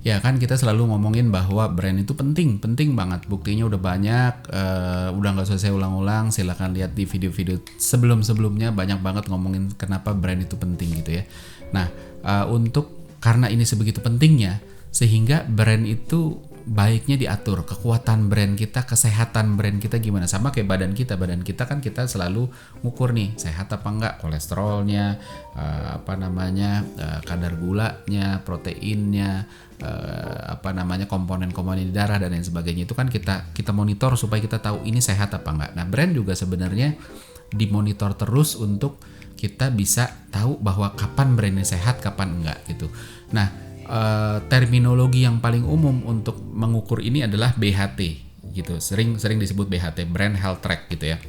Ya kan kita selalu ngomongin bahwa brand itu penting banget. Buktinya udah banyak, udah nggak usah saya ulang-ulang. Silakan lihat di video-video sebelum-sebelumnya, banyak banget ngomongin kenapa brand itu penting gitu ya. Nah, karena ini sebegitu pentingnya, sehingga brand itu baiknya diatur, kekuatan brand kita, kesehatan brand kita gimana. Sama kayak badan kita kan kita selalu ngukur nih sehat apa enggak, kolesterolnya, kadar gulanya, proteinnya, komponen-komponen di darah dan lain sebagainya. Itu kan kita monitor supaya kita tahu ini sehat apa enggak. Nah, brand juga sebenarnya dimonitor terus untuk kita bisa tahu bahwa kapan brandnya sehat, kapan enggak gitu. Nah, terminologi yang paling umum untuk mengukur ini adalah BHT gitu, sering disebut BHT, Brand Health Track gitu ya.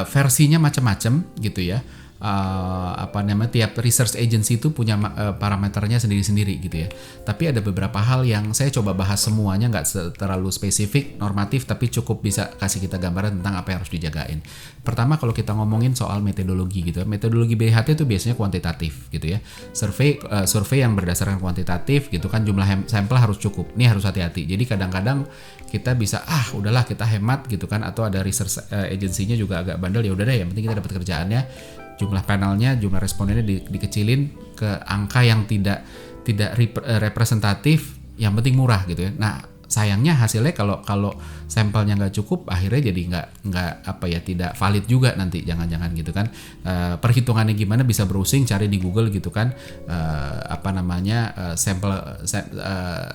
Versinya macam-macam gitu ya. Tiap research agency itu punya parameternya sendiri-sendiri gitu ya. Tapi ada beberapa hal yang saya coba bahas semuanya, nggak terlalu spesifik, normatif, tapi cukup bisa kasih kita gambaran tentang apa yang harus dijagain. Pertama, kalau kita ngomongin soal metodologi gitu, metodologi BHT itu biasanya kuantitatif gitu ya. Survei yang berdasarkan kuantitatif gitu kan, jumlah sampel harus cukup. Ini harus hati-hati. Jadi kadang-kadang kita bisa udahlah kita hemat gitu kan, atau ada research agency-nya juga agak bandel, ya udah deh, yang penting kita dapat kerjaannya. Jumlah panelnya, jumlah respondennya dikecilin ke angka yang tidak representatif, yang penting murah gitu ya. Nah, sayangnya hasilnya kalau sampelnya nggak cukup, akhirnya jadi tidak valid juga nanti, jangan-jangan gitu kan. Perhitungannya gimana, bisa browsing, cari di Google gitu kan,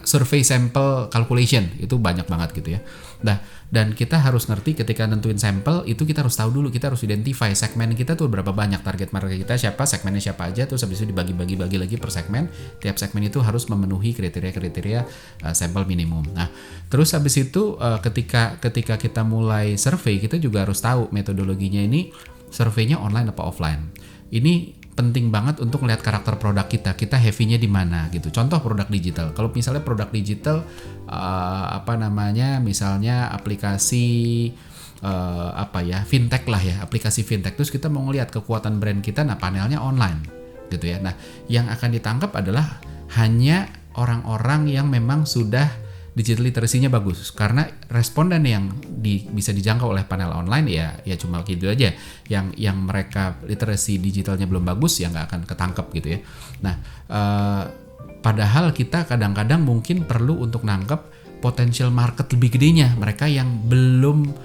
survey sample calculation, itu banyak banget gitu ya. Nah, dan kita harus ngerti ketika nentuin sampel itu, kita harus tahu dulu, kita harus identify segmen kita tuh berapa banyak, target market kita siapa, segmennya siapa aja, terus habis itu dibagi lagi per segmen. Tiap segmen itu harus memenuhi kriteria sampel minimum. Nah, terus habis itu ketika kita mulai survei, kita juga harus tahu metodologinya ini, surveinya online apa offline. Ini penting banget untuk melihat karakter produk kita heavy-nya di mana gitu. Contoh produk digital. Kalau misalnya produk digital misalnya aplikasi fintech lah ya, aplikasi fintech, terus kita mau ngelihat kekuatan brand kita, nah panelnya online gitu ya. Nah, yang akan ditangkap adalah hanya orang-orang yang memang sudah digital literacy-nya bagus, karena responden yang bisa dijangkau oleh panel online ya cuma gitu aja. Yang mereka literasi digitalnya belum bagus, ya nggak akan ketangkep gitu ya. Nah, padahal kita kadang-kadang mungkin perlu untuk nangkep potensial market lebih gedenya, mereka yang belum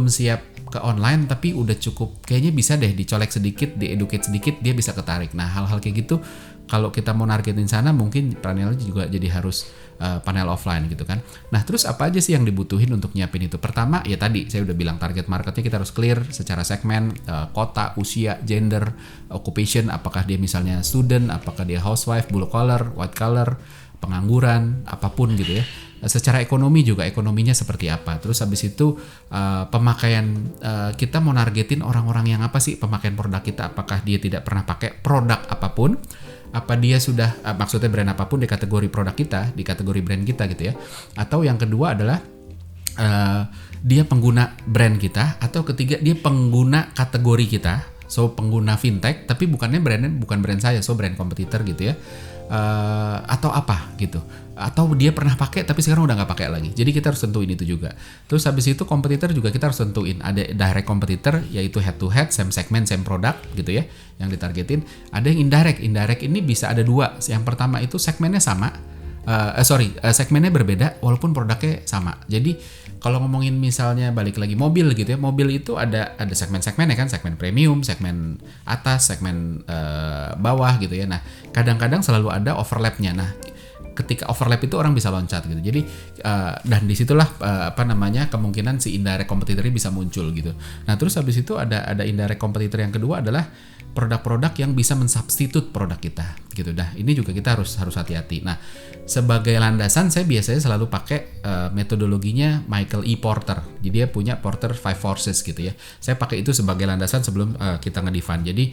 siap ke online, tapi udah cukup, kayaknya bisa deh dicolek sedikit, dieducate sedikit, dia bisa ketarik. Nah, hal-hal kayak gitu kalau kita mau nargetin sana, mungkin panelnya juga jadi harus panel offline gitu kan. Nah, terus apa aja sih yang dibutuhin untuk nyiapin itu? Pertama, ya tadi saya udah bilang, target marketnya kita harus clear secara segmen, kota, usia, gender, occupation, apakah dia misalnya student, apakah dia housewife, blue collar, white collar, pengangguran, apapun gitu ya. Secara ekonomi juga, ekonominya seperti apa. Terus habis itu pemakaian, kita mau nargetin orang-orang yang apa sih pemakaian produk kita, apakah dia tidak pernah pakai produk apapun, apa dia sudah, maksudnya brand apapun di kategori produk kita, di kategori brand kita gitu ya. Atau yang kedua adalah dia pengguna brand kita, atau ketiga dia pengguna kategori kita, so pengguna fintech, tapi bukan brand saya, so brand kompetitor gitu ya. Atau apa gitu, atau dia pernah pakai tapi sekarang udah nggak pakai lagi. Jadi kita harus tentuin itu juga. Terus habis itu kompetitor juga kita harus tentuin. Ada direct competitor, yaitu head to head, same segment, same product gitu ya, yang ditargetin. Ada yang indirect. Indirect ini bisa ada dua. Yang pertama itu segmennya sama, segmennya berbeda walaupun produknya sama. Jadi kalau ngomongin misalnya balik lagi mobil gitu ya, mobil itu ada segmen-segmennya kan, segmen premium, segmen atas, segmen bawah gitu ya. Nah, kadang-kadang selalu ada overlapnya. Nah, ketika overlap itu orang bisa loncat gitu. Jadi dan disitulah kemungkinan si indirect competitor bisa muncul gitu. Nah, terus habis itu ada indirect competitor yang kedua adalah produk-produk yang bisa mensubstitut produk kita gitu. Nah, ini juga kita harus hati-hati. Nah, sebagai landasan saya biasanya selalu pakai metodologinya Michael E. Porter. Jadi dia punya Porter 5 Forces gitu ya. Saya pakai itu sebagai landasan sebelum kita ngedefine. Jadi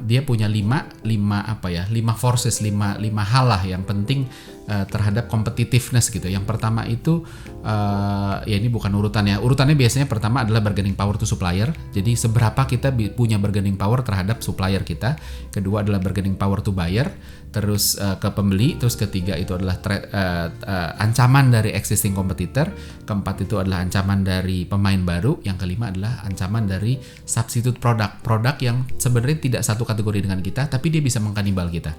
dia punya 5 forces, 5 hal lah yang penting terhadap competitiveness gitu. Yang pertama itu ya ini bukan urutannya. Urutannya biasanya pertama adalah bargaining power to supplier. Jadi seberapa kita punya bargaining power terhadap supplier kita. Kedua adalah bargaining power to buyer. Terus ke pembeli. Terus ketiga itu adalah ancaman dari existing competitor. Keempat itu adalah ancaman dari pemain baru. Yang kelima adalah ancaman dari substitute produk yang sebenarnya tidak satu kategori dengan kita, tapi dia bisa mengkanibal kita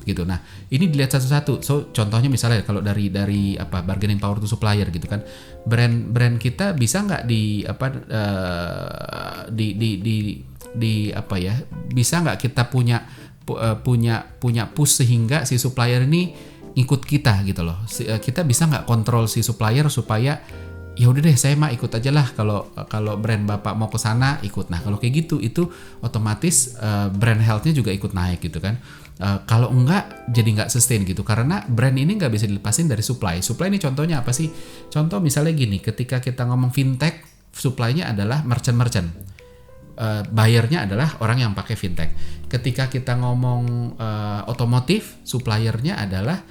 gitu. Nah, ini dilihat satu-satu. So, contohnya misalnya kalau dari bargaining power to supplier gitu kan, brand kita bisa nggak bisa nggak kita punya push sehingga si supplier ini ikut kita gitu loh. Kita bisa nggak kontrol si supplier supaya ya udah deh saya mah ikut aja lah, kalau brand bapak mau ke sana ikut. Nah kalau kayak gitu itu otomatis brand health-nya juga ikut naik gitu kan. Kalau enggak jadi nggak sustain gitu, karena brand ini nggak bisa dilepasin dari supply ini. Contohnya apa sih? Contoh misalnya gini, ketika kita ngomong fintech, supply-nya adalah merchant, buyernya adalah orang yang pakai fintech. Ketika kita ngomong otomotif, suppliernya adalah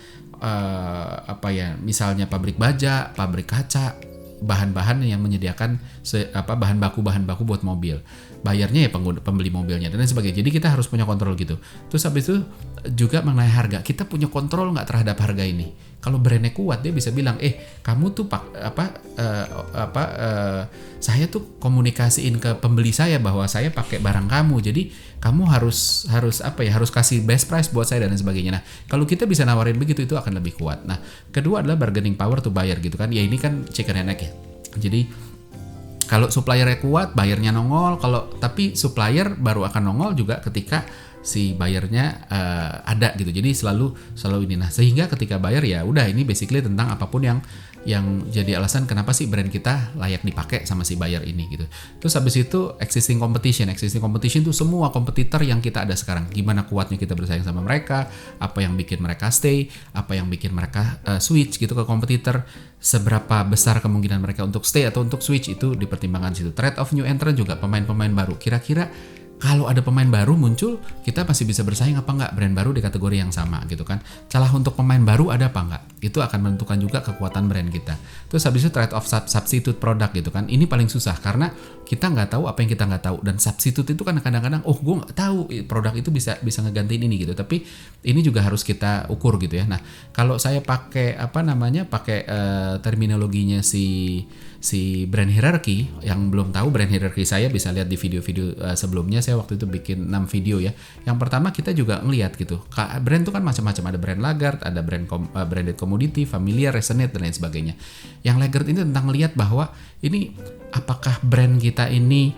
misalnya pabrik baja, pabrik kaca, bahan-bahan yang menyediakan bahan baku buat mobil. Bayarnya ya pembeli mobilnya dan lain sebagainya. Jadi kita harus punya kontrol gitu. Terus habis itu juga mengenai harga, kita punya kontrol nggak terhadap harga ini. Kalau brandnya kuat, dia bisa bilang, kamu tuh saya tuh komunikasiin ke pembeli saya bahwa saya pakai barang kamu. Jadi kamu harus kasih best price buat saya dan lain sebagainya. Nah, kalau kita bisa nawarin begitu, itu akan lebih kuat. Nah, kedua adalah bargaining power to buyer gitu kan. Ya ini kan chicken and egg ya. Jadi kalau suppliernya kuat, bayarnya nongol. Tapi supplier baru akan nongol juga ketika si bayarnya ada gitu. Jadi selalu ini. Nah, sehingga ketika bayar ya udah, ini basically tentang apapun yang jadi alasan kenapa sih brand kita layak dipakai sama si buyer ini gitu. Terus habis itu existing competition itu semua kompetitor yang kita ada sekarang. Gimana kuatnya kita bersaing sama mereka, apa yang bikin mereka stay, apa yang bikin mereka switch gitu ke kompetitor, seberapa besar kemungkinan mereka untuk stay atau untuk switch, itu dipertimbangkan situ. Threat of new entrant juga, pemain-pemain baru. Kira-kira kalau ada pemain baru muncul, kita pasti bisa bersaing apa enggak brand baru di kategori yang sama gitu kan. Celah untuk pemain baru ada apa enggak? Itu akan menentukan juga kekuatan brand kita. Terus habis itu trade off substitute product gitu kan. Ini paling susah karena kita nggak tahu apa yang kita nggak tahu, dan substitute itu kan kadang-kadang gue nggak tahu produk itu bisa ngegantiin ini gitu. Tapi ini juga harus kita ukur gitu ya. Nah, kalau saya pakai terminologinya si brand hierarchy, yang belum tahu brand hierarchy saya bisa lihat di video-video sebelumnya. Saya waktu itu bikin 6 video ya. Yang pertama kita juga ngelihat gitu, brand itu kan macam-macam, ada brand laggard, ada branded commodity, familiar, resonate dan lain sebagainya. Yang laggard ini tentang ngelihat bahwa ini apakah brand kita ini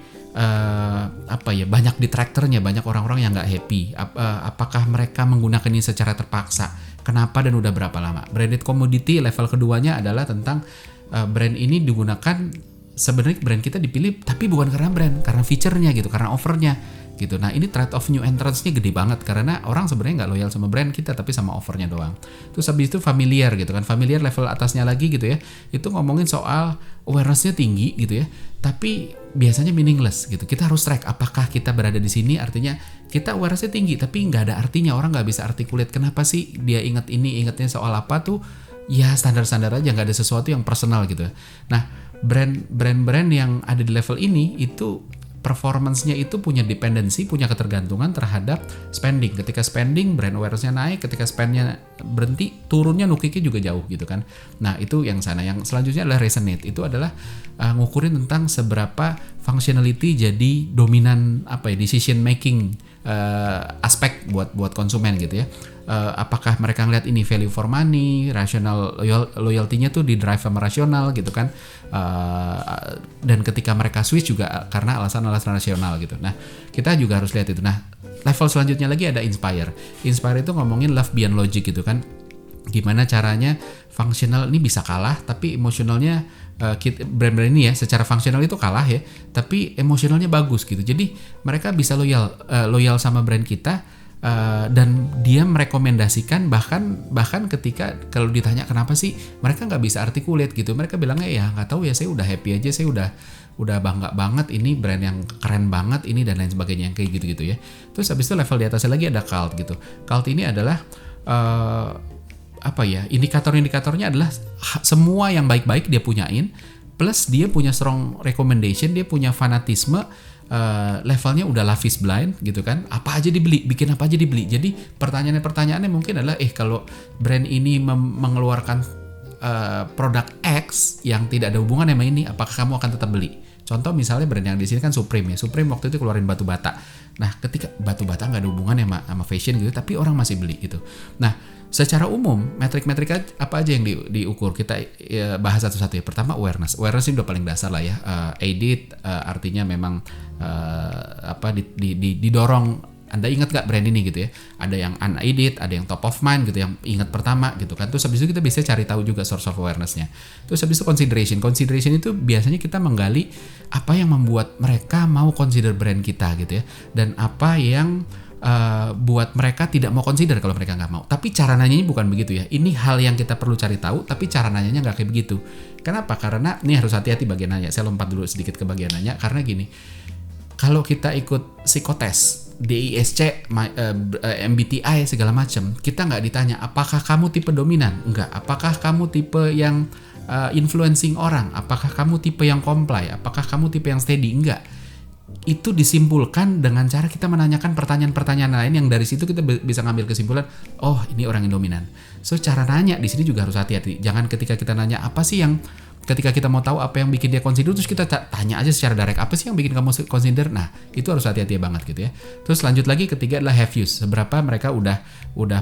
banyak detraktornya, banyak orang-orang yang nggak happy, apakah mereka menggunakan ini secara terpaksa, kenapa dan udah berapa lama. Branded commodity level keduanya adalah tentang brand ini digunakan, sebenarnya brand kita dipilih tapi bukan karena feature-nya gitu, karena offer-nya gitu. Nah, ini trade off new entrants-nya gede banget karena orang sebenarnya nggak loyal sama brand kita tapi sama offer-nya doang. Terus habis itu familiar gitu kan, familiar level atasnya lagi gitu ya, itu ngomongin soal awareness-nya tinggi gitu ya, tapi biasanya meaningless gitu. Kita harus track apakah kita berada di sini, artinya kita awareness-nya tinggi tapi nggak ada artinya, orang nggak bisa articulate kenapa sih dia ingatnya soal apa tuh. Ya standar-standar aja, nggak ada sesuatu yang personal gitu. Nah, brand-brand yang ada di level ini itu performance-nya itu punya dependensi, punya ketergantungan terhadap spending. Ketika spending, brand awareness-nya naik. Ketika spend-nya berhenti, turunnya nukiknya juga jauh gitu kan. Nah, itu yang sana. Yang selanjutnya adalah resonate. Itu adalah ngukurin tentang seberapa functionality jadi dominan decision making aspek buat konsumen gitu ya. Apakah mereka ngeliat ini value for money, rasional, loyalty-nya tuh di drive sama rasional gitu kan, dan ketika mereka switch juga karena alasan-alasan rasional gitu. Nah, kita juga harus lihat itu. Nah, level selanjutnya lagi ada inspire itu ngomongin love beyond logic gitu kan, gimana caranya functional ini bisa kalah tapi emosionalnya brand-brand ini ya secara fungsional itu kalah ya, tapi emosionalnya bagus gitu. Jadi mereka bisa loyal sama brand kita. Dan dia merekomendasikan bahkan ketika kalau ditanya kenapa sih mereka nggak bisa articulate gitu, mereka bilangnya ya nggak tahu ya, saya udah happy aja, saya udah bangga banget, ini brand yang keren banget ini dan lain sebagainya, yang kayak gitu ya. Terus habis itu level di atasnya lagi ada cult gitu. Cult ini adalah indikator-indikatornya adalah semua yang baik-baik dia punyain, plus dia punya strong recommendation, dia punya fanatisme, levelnya udah love is blind gitu kan, apa aja dibeli, bikin apa aja dibeli. Jadi pertanyaannya mungkin adalah kalau brand ini mengeluarkan produk X yang tidak ada hubungan sama ini, apakah kamu akan tetap beli? Contoh misalnya brand yang di sini kan Supreme ya. Supreme waktu itu keluarin batu bata. Nah, ketika batu bata nggak ada hubungannya sama fashion gitu, tapi orang masih beli gitu. Nah, secara umum metrik-metrik apa aja yang diukur? Kita bahas satu-satu ya. Pertama awareness. Awareness ini udah paling dasar lah ya. Aided artinya memang didorong. Anda ingat gak brand ini gitu ya? Ada yang unaided, ada yang top of mind gitu, yang ingat pertama gitu kan. Terus habis itu kita bisa cari tahu juga source of awareness-nya. Terus habis itu consideration. Consideration itu biasanya kita menggali apa yang membuat mereka mau consider brand kita gitu ya. Dan apa yang buat mereka tidak mau consider kalau mereka nggak mau. Tapi cara nanyanya bukan begitu ya. Ini hal yang kita perlu cari tahu, tapi cara nanyanya nggak kayak begitu. Kenapa? Karena ini harus hati-hati bagian nanya. Saya lompat dulu sedikit ke bagian nanya karena gini. Kalau kita ikut psikotes DISC, MBTI segala macam, kita nggak ditanya apakah kamu tipe dominan, enggak. Apakah kamu tipe yang influencing orang, apakah kamu tipe yang comply, apakah kamu tipe yang steady, enggak. Itu disimpulkan dengan cara kita menanyakan pertanyaan-pertanyaan lain yang dari situ kita bisa ngambil kesimpulan, oh ini orang yang dominan. So cara nanya di sini juga harus hati-hati. Jangan ketika kita nanya apa sih yang ketika kita mau tahu apa yang bikin dia consider, terus kita tanya aja secara direct, apa sih yang bikin kamu consider? Nah, itu harus hati-hati banget gitu ya. Terus lanjut lagi, ketiga adalah have use. Seberapa mereka udah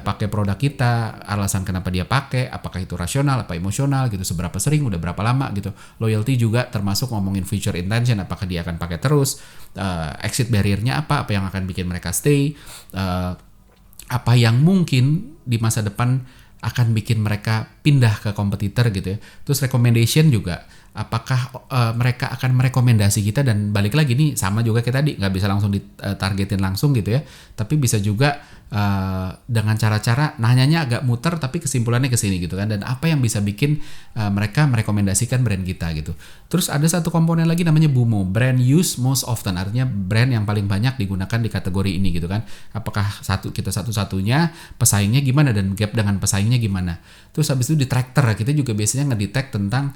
pakai produk kita, alasan kenapa dia pakai, apakah itu rasional, apa emosional gitu, seberapa sering, udah berapa lama gitu. Loyalty juga termasuk ngomongin future intention, apakah dia akan pakai terus, exit barrier-nya apa yang akan bikin mereka stay, apa yang mungkin di masa depan akan bikin mereka pindah ke kompetitor gitu ya. Terus recommendation juga, apakah mereka akan merekomendasi kita, dan balik lagi nih sama juga kayak tadi, nggak bisa langsung ditargetin langsung gitu ya, tapi bisa juga dengan cara-cara nanyanya agak muter tapi kesimpulannya ke sini gitu kan, dan apa yang bisa bikin mereka merekomendasikan brand kita gitu. Terus ada satu komponen lagi namanya BUMO, brand use most often, artinya brand yang paling banyak digunakan di kategori ini gitu kan. Apakah kita satu-satunya, pesaingnya gimana, dan gap dengan pesaingnya gimana. Terus habis itu di tracker kita juga biasanya ngedetect tentang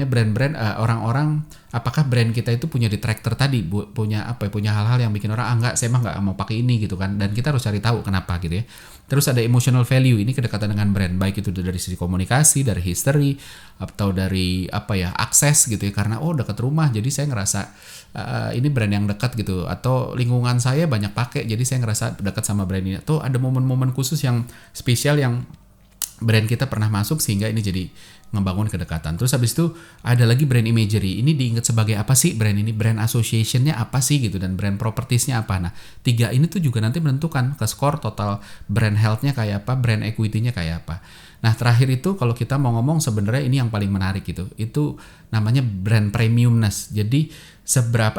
brand-brand orang-orang, apakah brand kita itu punya detractor tadi, punya hal-hal yang bikin orang enggak, saya mah enggak mau pakai ini gitu kan, dan kita harus cari tahu kenapa gitu ya. Terus ada emotional value, ini kedekatan dengan brand, baik itu dari sisi komunikasi, dari history, atau dari akses gitu ya, karena dekat rumah jadi saya ngerasa ini brand yang dekat gitu, atau lingkungan saya banyak pakai jadi saya ngerasa dekat sama brand ini, atau ada momen-momen khusus yang spesial yang brand kita pernah masuk sehingga ini jadi ngebangun kedekatan. Terus habis itu ada lagi brand imagery. Ini diingat sebagai apa sih brand ini? Brand association-nya apa sih gitu, dan brand properties-nya apa. Nah, 3 ini tuh juga nanti menentukan ke skor total brand health-nya kayak apa, brand equity-nya kayak apa. Nah, terakhir itu kalau kita mau ngomong sebenarnya ini yang paling menarik gitu. Itu namanya brand premiumness. Jadi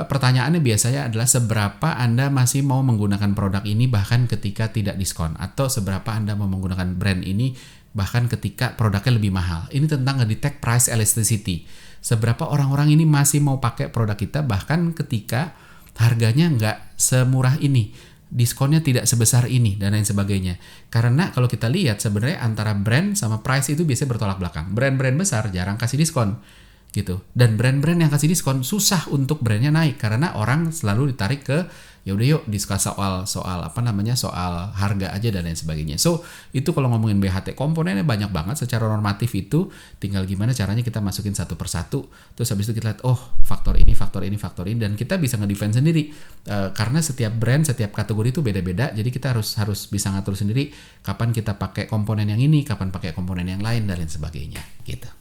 pertanyaannya biasanya adalah seberapa Anda masih mau menggunakan produk ini bahkan ketika tidak diskon, atau seberapa Anda mau menggunakan brand ini bahkan ketika produknya lebih mahal. Ini tentang ngedetect price elasticity. Seberapa orang-orang ini masih mau pakai produk kita bahkan ketika harganya nggak semurah ini, diskonnya tidak sebesar ini, dan lain sebagainya. Karena kalau kita lihat sebenarnya antara brand sama price itu biasanya bertolak belakang. Brand-brand besar jarang kasih diskon gitu, dan brand-brand yang kasih diskon susah untuk brandnya naik karena orang selalu ditarik ke ya udah yuk diskus soal harga aja dan lain sebagainya. So itu kalau ngomongin BHT komponennya banyak banget secara normatif, itu tinggal gimana caranya kita masukin satu persatu. Terus habis itu kita lihat faktor ini, dan kita bisa ngedefense sendiri karena setiap brand, setiap kategori itu beda-beda. Jadi kita harus bisa ngatur sendiri kapan kita pakai komponen yang ini, kapan pakai komponen yang lain dan lain sebagainya gitu.